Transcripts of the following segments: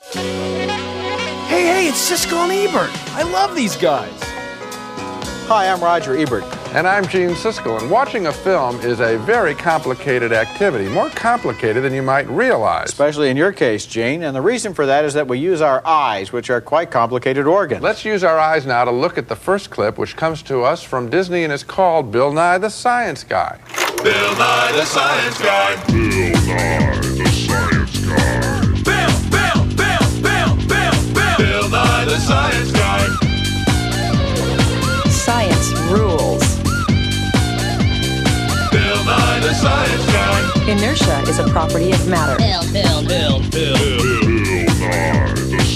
Hey, it's Siskel and Ebert. I love these guys. Hi, I'm Roger Ebert. And I'm Gene Siskel, and watching a film is a very complicated activity, more complicated than you might realize. Especially in your case, Gene, and the reason for that is that we use our eyes, which are quite complicated organs. Let's use our eyes now to look at the first clip, which comes to us from Disney and is called Bill Nye the Science Guy. Bill Nye the Science Guy. Bill Nye the Science Guy. Bill Nye the Science Guy. Science rules. Bill Nye the Science Guy. Inertia is a property of matter. Bill Nye the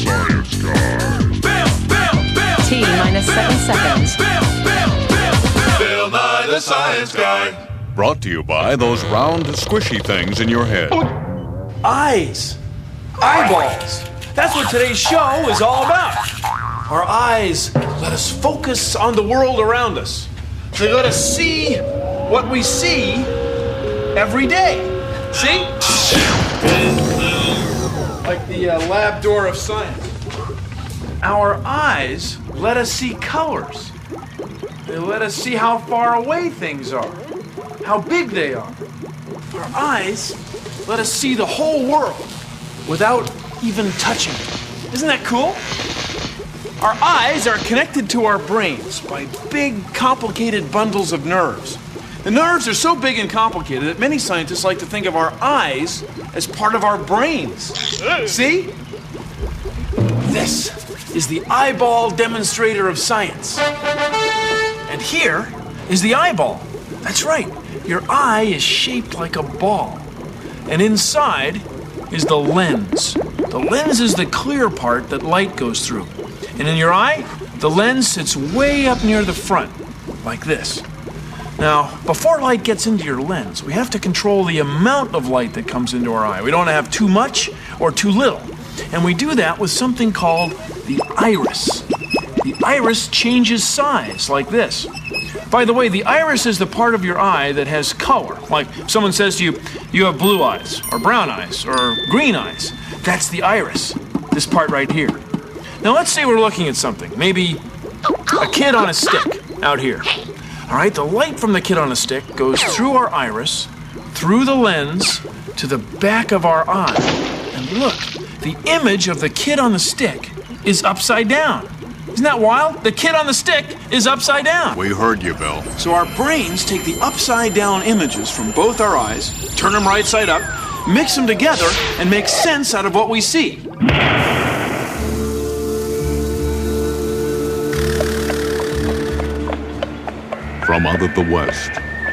Science Guy. T minus 7 seconds. Bill Nye the Science Guy. Brought to you by those round, squishy things in your head. Eyes. Eyeballs. That's what today's show is all about. Our eyes let us focus on the world around us. They let us see what we see every day. See? Like the lab door of science. Our eyes let us see colors. They let us see how far away things are, how big they are. Our eyes let us see the whole world without even touching it. Isn't that cool? Our eyes are connected to our brains by big, complicated bundles of nerves. The nerves are so big and complicated that many scientists like to think of our eyes as part of our brains. See? This is the eyeball demonstrator of science. And here is the eyeball. That's right. Your eye is shaped like a ball. And inside is the lens. The lens is the clear part that light goes through. And in your eye, the lens sits way up near the front, like this. Now, before light gets into your lens, we have to control the amount of light that comes into our eye. We don't want to have too much or too little. And we do that with something called the iris. The iris changes size, like this. By the way, the iris is the part of your eye that has color. Like if someone says to you, you have blue eyes, or brown eyes, or green eyes. That's the iris, this part right here. Now let's say we're looking at something, maybe a kid on a stick out here. All right, the light from the kid on a stick goes through our iris, through the lens, to the back of our eye. And look, the image of the kid on the stick is upside down. Isn't that wild? The kid on the stick is upside down. We heard you, Bill. So our brains take the upside down images from both our eyes, turn them right side up, mix them together, and make sense out of what we see. From out of the West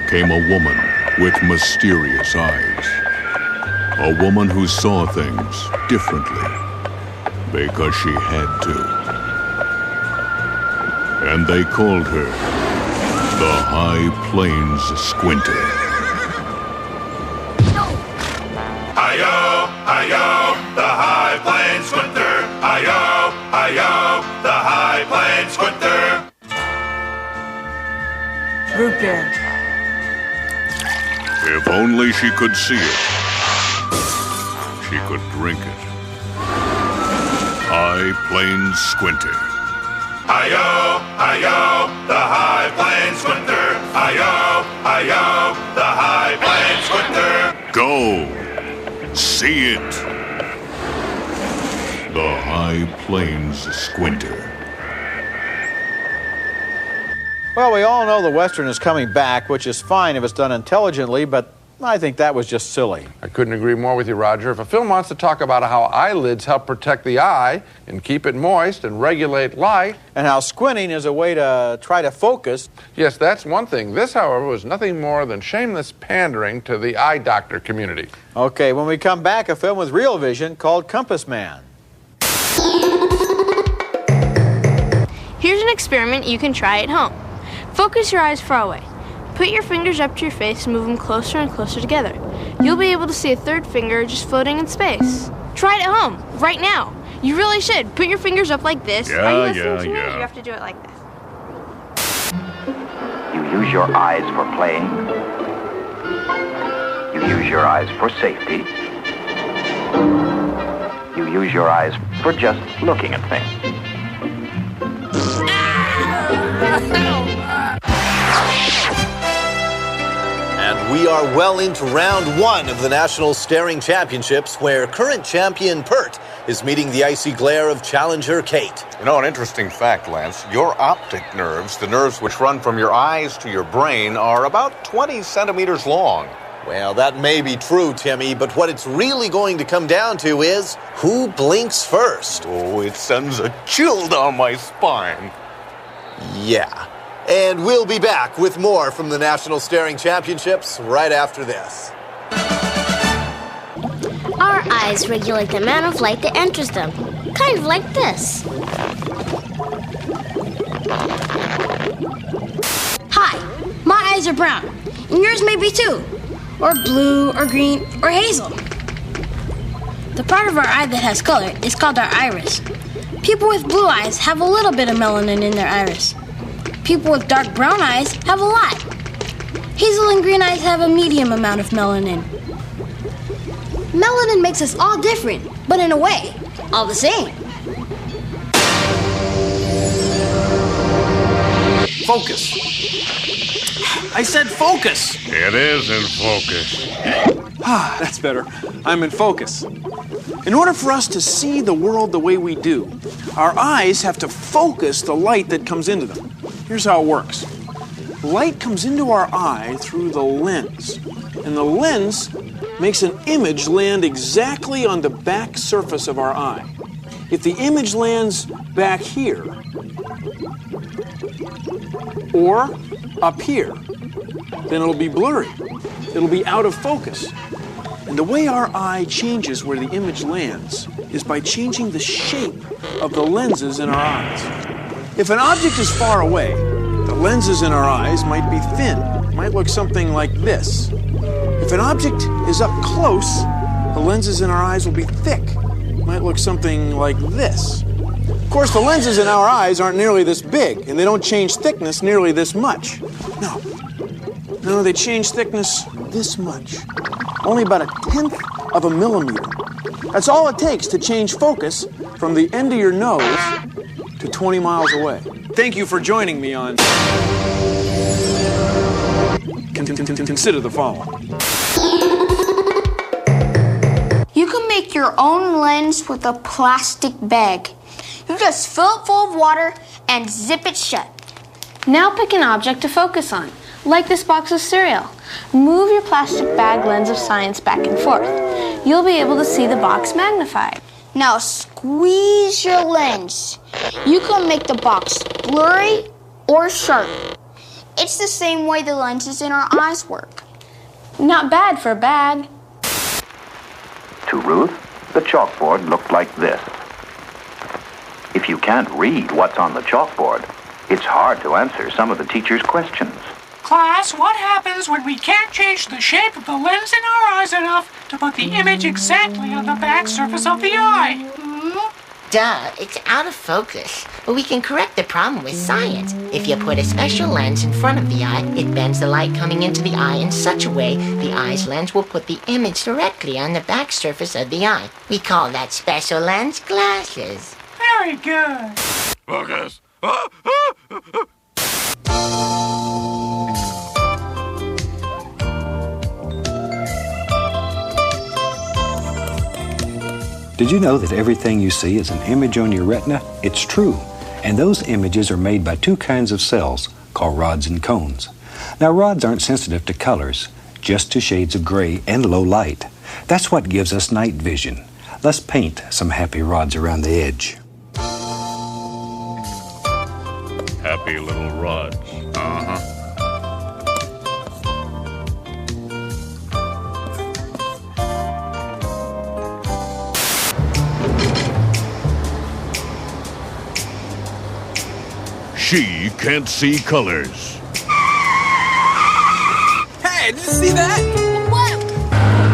came a woman with mysterious eyes. A woman who saw things differently because she had to. And they called her the High Plains Squinter. Hi-yo, hi-yo, the High Plains Squinter. Hi-yo, hi-yo, the High Plains Squinter. Root beer. If only she could see it, she could drink it. High Plains Squinter. Hi-yo, hi-yo, the High Plains Squinter. Hi-yo, hi-yo, the High Plains Squinter. Go, see it. The High Plains Squinter. Well, we all know the Western is coming back, which is fine if it's done intelligently, but I think that was just silly. I couldn't agree more with you, Roger. If a film wants to talk about how eyelids help protect the eye and keep it moist and regulate light... And how squinting is a way to try to focus... Yes, that's one thing. This, however, was nothing more than shameless pandering to the eye doctor community. Okay, when we come back, a film with real vision called Compass Man. Here's an experiment you can try at home. Focus your eyes far away. Put your fingers up to your face and move them closer and closer together. You'll be able to see a third finger just floating in space. Try it at home, right now. You really should. Put your fingers up like this. Are you listening to me? You have to do it like this. You use your eyes for playing. You use your eyes for safety. You use your eyes for just looking at things. And we are well into round one of the National Staring Championships, where current champion Pert is meeting the icy glare of challenger Kate. You know, an interesting fact, Lance, your optic nerves, the nerves which run from your eyes to your brain, are about 20 centimeters long. Well, that may be true, Timmy, but what it's really going to come down to is who blinks first. Oh, it sends a chill down my spine. Yeah. And we'll be back with more from the National Staring Championships right after this. Our eyes regulate the amount of light that enters them, kind of like this. Hi, my eyes are brown, and yours may be too. Or blue, or green, or hazel. The part of our eye that has color is called our iris. People with blue eyes have a little bit of melanin in their iris. People with dark brown eyes have a lot. Hazel and green eyes have a medium amount of melanin. Melanin makes us all different, but in a way, all the same. Focus. I said focus. It is in focus. Ah, that's better. I'm in focus. In order for us to see the world the way we do, our eyes have to focus the light that comes into them. Here's how it works. Light comes into our eye through the lens, and the lens makes an image land exactly on the back surface of our eye. If the image lands back here, or up here, then it'll be blurry. It'll be out of focus. And the way our eye changes where the image lands is by changing the shape of the lenses in our eyes. If an object is far away, the lenses in our eyes might be thin, might look something like this. If an object is up close, the lenses in our eyes will be thick, might look something like this. Of course, the lenses in our eyes aren't nearly this big, and they don't change thickness nearly this much. No, they change thickness this much. Only about 1/10 of a millimeter. That's all it takes to change focus from the end of your nose to 20 miles away. Thank you for joining me on... Consider the following. You can make your own lens with a plastic bag. You just fill it full of water and zip it shut. Now pick an object to focus on, like this box of cereal. Move your plastic bag lens of science back and forth. You'll be able to see the box magnified. Now squeeze your lens. You can make the box blurry or sharp. It's the same way the lenses in our eyes work. Not bad for a bag. To Ruth, the chalkboard looked like this. If you can't read what's on the chalkboard, it's hard to answer some of the teacher's questions. Class, what happens when we can't change the shape of the lens in our eyes enough to put the image exactly on the back surface of the eye? Duh, it's out of focus. But we can correct the problem with science. If you put a special lens in front of the eye, it bends the light coming into the eye in such a way the eye's lens will put the image directly on the back surface of the eye. We call that special lens glasses. Very good. Focus. Did you know that everything you see is an image on your retina? It's true. And those images are made by two kinds of cells called rods and cones. Now, rods aren't sensitive to colors, just to shades of gray and low light. That's what gives us night vision. Let's paint some happy rods around the edge. Happy little rods. She can't see colors. Hey, did you see that? What?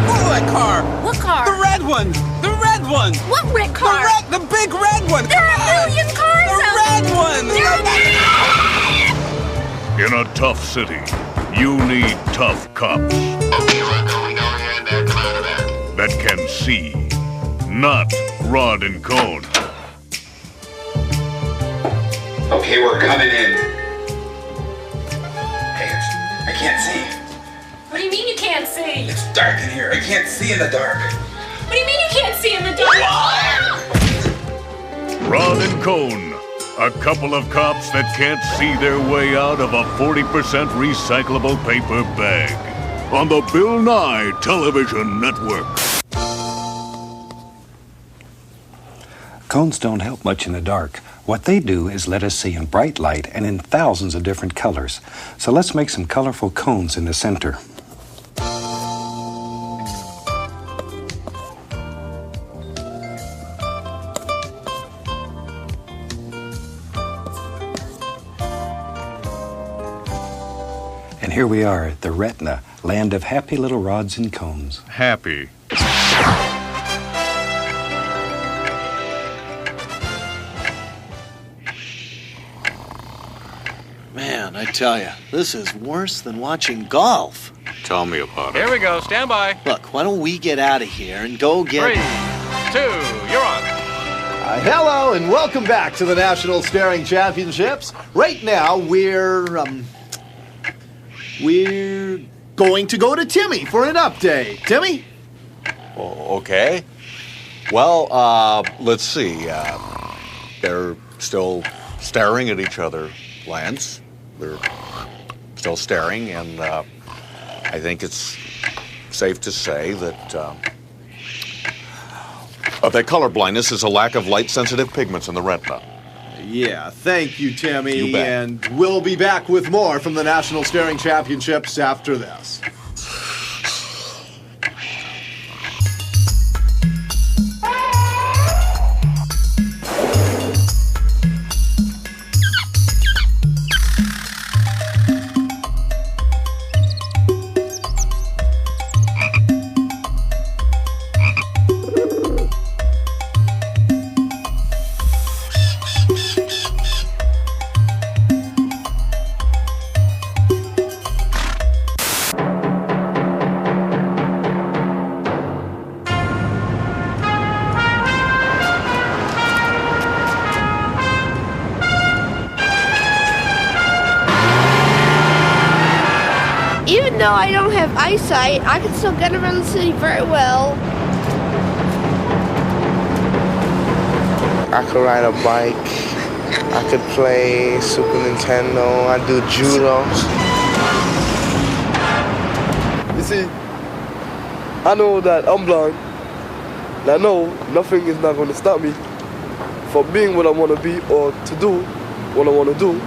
Look at that car. What car? The red one. The red one. What red car? The big red one. There are a million cars The out red there. one. In a tough city, you need tough cops that can see not rod and cone. Okay, we're coming in. Hey, I can't see. What do you mean you can't see? It's dark in here. I can't see in the dark. What do you mean you can't see in the dark? Rod and cone. A couple of cops that can't see their way out of a 40% recyclable paper bag. On the Bill Nye Television Network. Cones don't help much in the dark. What they do is let us see in bright light and in thousands of different colors. So let's make some colorful cones in the center. And here we are at the retina, land of happy little rods and cones. Happy. Man, I tell you, this is worse than watching golf. Tell me about it. Here we go. Stand by. Look, why don't we get out of here and go get... 3, 2, you're on. Hello and welcome back to the National Staring Championships. Right now, we're going to go to Timmy for an update. Timmy? Okay. Well, let's see. They're still staring at each other, Lance. They're still staring, and I think it's safe to say that that color blindness is a lack of light-sensitive pigments in the retina. Yeah, thank you, Timmy. You bet. And we'll be back with more from the National Staring Championships after this. Even though I don't have eyesight, I can still get around the city very well. I could ride a bike. I could play Super Nintendo. I do judo. You see, I know that I'm blind. And I know nothing is not going to stop me from being what I want to be or to do what I want to do.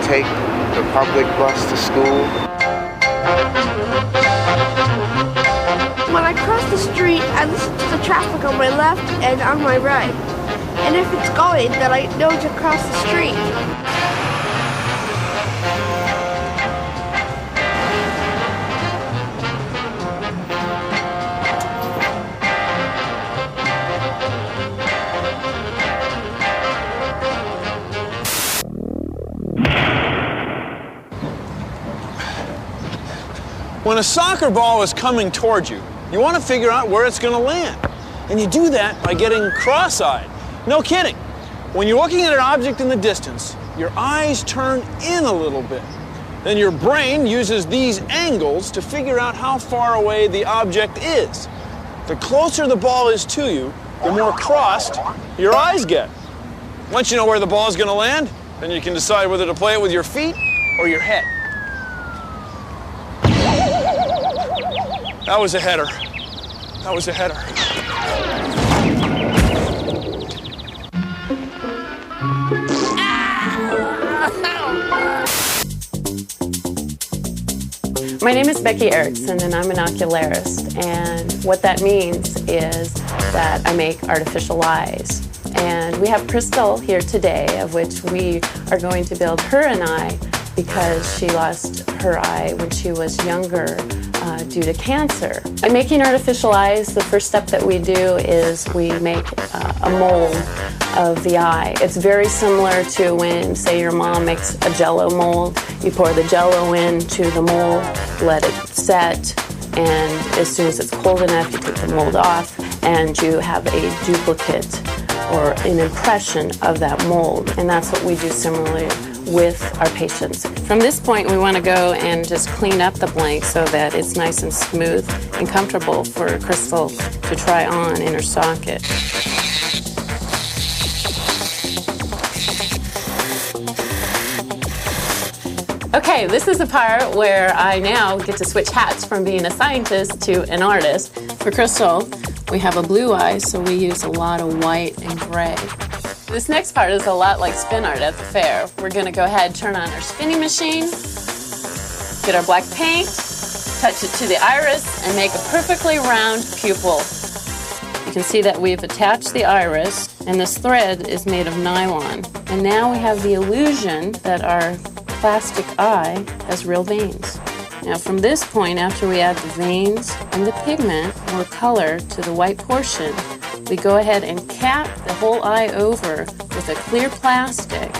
Take the public bus to school. When I cross the street, I listen to the traffic on my left and on my right. And if it's going, then I know to cross the street. When a soccer ball is coming towards you, you want to figure out where it's going to land. And you do that by getting cross-eyed. No kidding. When you're looking at an object in the distance, your eyes turn in a little bit. Then your brain uses these angles to figure out how far away the object is. The closer the ball is to you, the more crossed your eyes get. Once you know where the ball is going to land, then you can decide whether to play it with your feet or your head. That was a header. That was a header. My name is Becky Erickson, and I'm an ocularist. And what that means is that I make artificial eyes. And we have Crystal here today, of which we are going to build her an eye because she lost her eye when she was younger due to cancer. In making artificial eyes, the first step that we do is we make a mold of the eye. It's very similar to when, say, your mom makes a Jell-O mold. You pour the Jell-O into the mold, let it set, and as soon as it's cold enough, you take the mold off, and you have a duplicate or an impression of that mold. And that's what we do similarly with our patients. From this point, we want to go and just clean up the blank so that it's nice and smooth and comfortable for Crystal to try on in her socket. Okay, this is the part where I now get to switch hats from being a scientist to an artist. For Crystal, we have a blue eye, so we use a lot of white and gray. This next part is a lot like spin art at the fair. We're gonna go ahead, turn on our spinning machine, get our black paint, touch it to the iris, and make a perfectly round pupil. You can see that we've attached the iris, and this thread is made of nylon. And now we have the illusion that our plastic eye has real veins. Now from this point, after we add the veins and the pigment or color to the white portion, we go ahead and cap the whole eye over with a clear plastic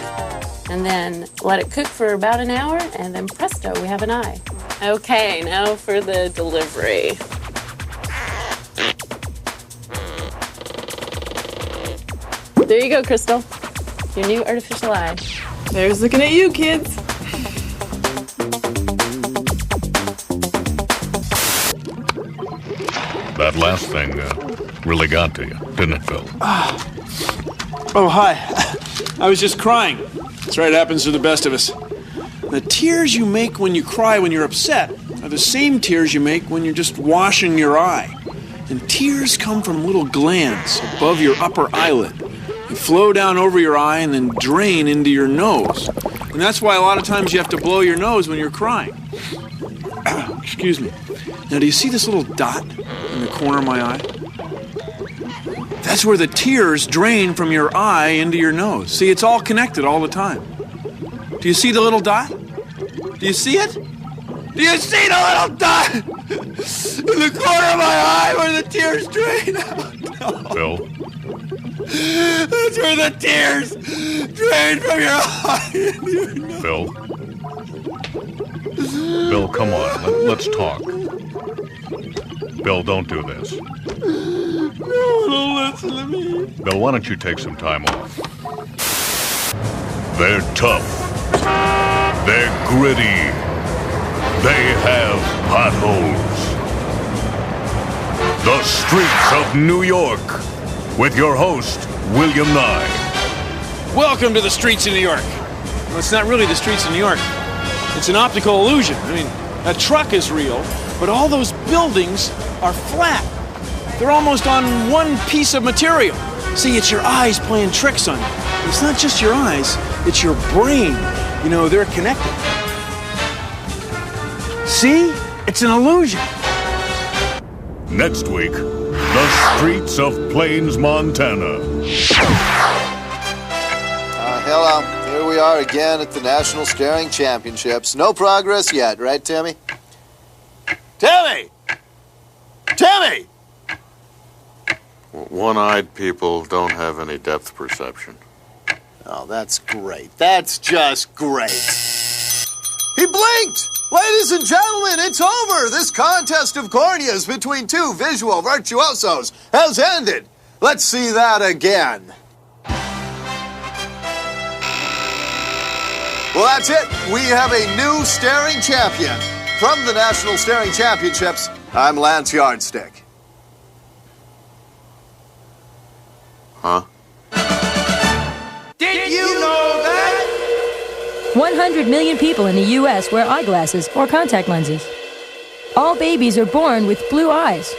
and then let it cook for about an hour, and then presto, we have an eye. Okay, now for the delivery. There you go, Crystal. Your new artificial eye. There's looking at you, kids. That last thing really got to you, didn't it, Phil? Oh, hi. I was just crying. That's right, it happens to the best of us. The tears you make when you cry when you're upset are the same tears you make when you're just washing your eye. And tears come from little glands above your upper eyelid. They flow down over your eye and then drain into your nose. And that's why a lot of times you have to blow your nose when you're crying. Excuse me. Now, do you see this little dot in the corner of my eye? That's where the tears drain from your eye into your nose. See, it's all connected all the time. Do you see the little dot? Do you see it? Do you see the little dot in the corner of my eye where the tears drain out? Phil? That's where the tears drain from your eye into your nose. Phil? Bill, come on. Let's talk. Bill, don't do this. No one will listen to me. Bill, why don't you take some time off? They're tough. They're gritty. They have potholes. The Streets of New York, with your host, William Nye. Welcome to the streets of New York. Well, it's not really the streets of New York. It's an optical illusion. I mean, a truck is real, but all those buildings are flat. They're almost on one piece of material. See, it's your eyes playing tricks on you. It's not just your eyes, it's your brain. You know, they're connected. See? It's an illusion. Next week, the streets of Plains, Montana. Hello. Here we are again at the National Staring Championships. No progress yet, right, Timmy? Timmy! Timmy! One-eyed people don't have any depth perception. Oh, that's great. That's just great. He blinked! Ladies and gentlemen, it's over! This contest of corneas between two visual virtuosos has ended. Let's see that again. Well, that's it. We have a new staring champion. From the National Staring Championships, I'm Lance Yardstick. Huh? Did you know that? 100 million people in the U.S. wear eyeglasses or contact lenses. All babies are born with blue eyes.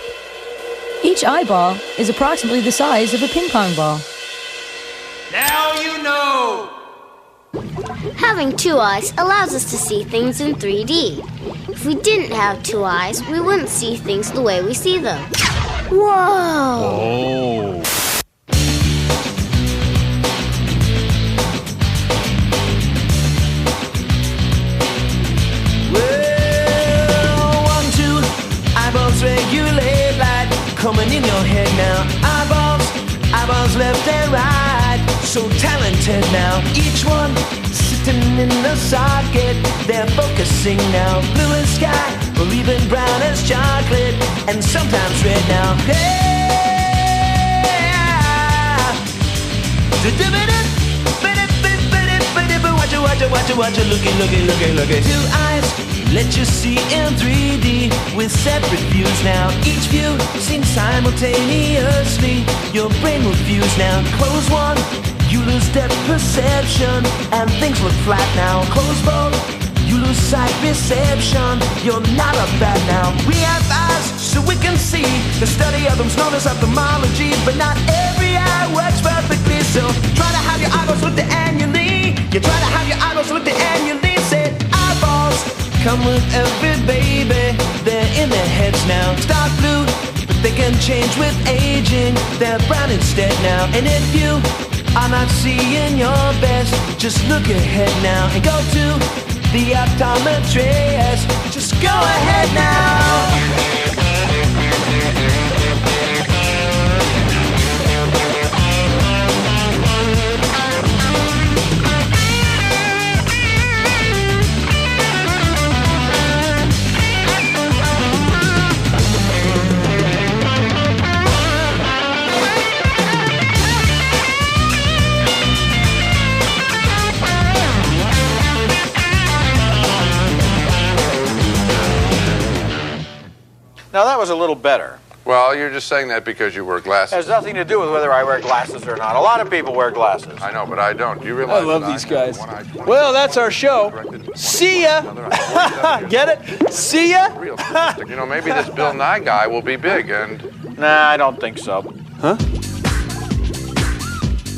Each eyeball is approximately the size of a ping pong ball. Now you know! Having two eyes allows us to see things in 3D. If we didn't have two eyes, we wouldn't see things the way we see them. Whoa! Oh. coming in your head now. Eyeballs left and right. So talented now. Each one sitting in the socket. They're focusing now. Blue as sky, or even brown as chocolate, and sometimes red now. Hey! Watch it, looking. 2 eyes let you see in 3D with separate views now. Each view seen simultaneously. Your brain will fuse now. Close one, you lose depth perception, and things look flat now. Close both, you lose sight perception. You're not a bat now. We have eyes so we can see. The study of them's known as ophthalmology, but not every eye works perfectly. So try to have your eyeballs looked at annually. You try to have your eyeballs looked at annually. Say eyeballs come with every baby. They're in their heads now. Start blue, but they can change with aging. They're brown instead now. And if you are not seeing your best, just look ahead now and go to the optometrist. Just go ahead now. Now that was a little better. Well, you're just saying that because you wear glasses. It has nothing to do with whether I wear glasses or not. A lot of people wear glasses. I know, but I don't. Do you realize I love these guys. Well, that's our show. See ya. Get it? See ya. You know, maybe this Bill Nye guy will be big, and... Nah, I don't think so. Huh?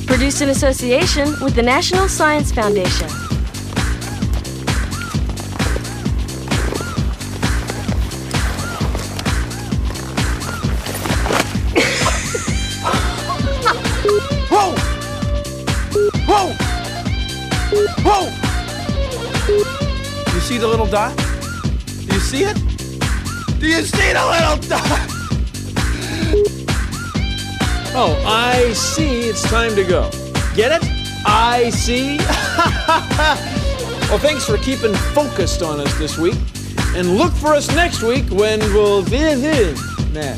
Produced in association with the National Science Foundation. Whoa! Whoa! Whoa! You see the little dot? Do you see it? Do you see the little dot? Oh, I see. It's time to go. Get it? I see. Well, thanks for keeping focused on us this week. And look for us next week when we'll... Nah.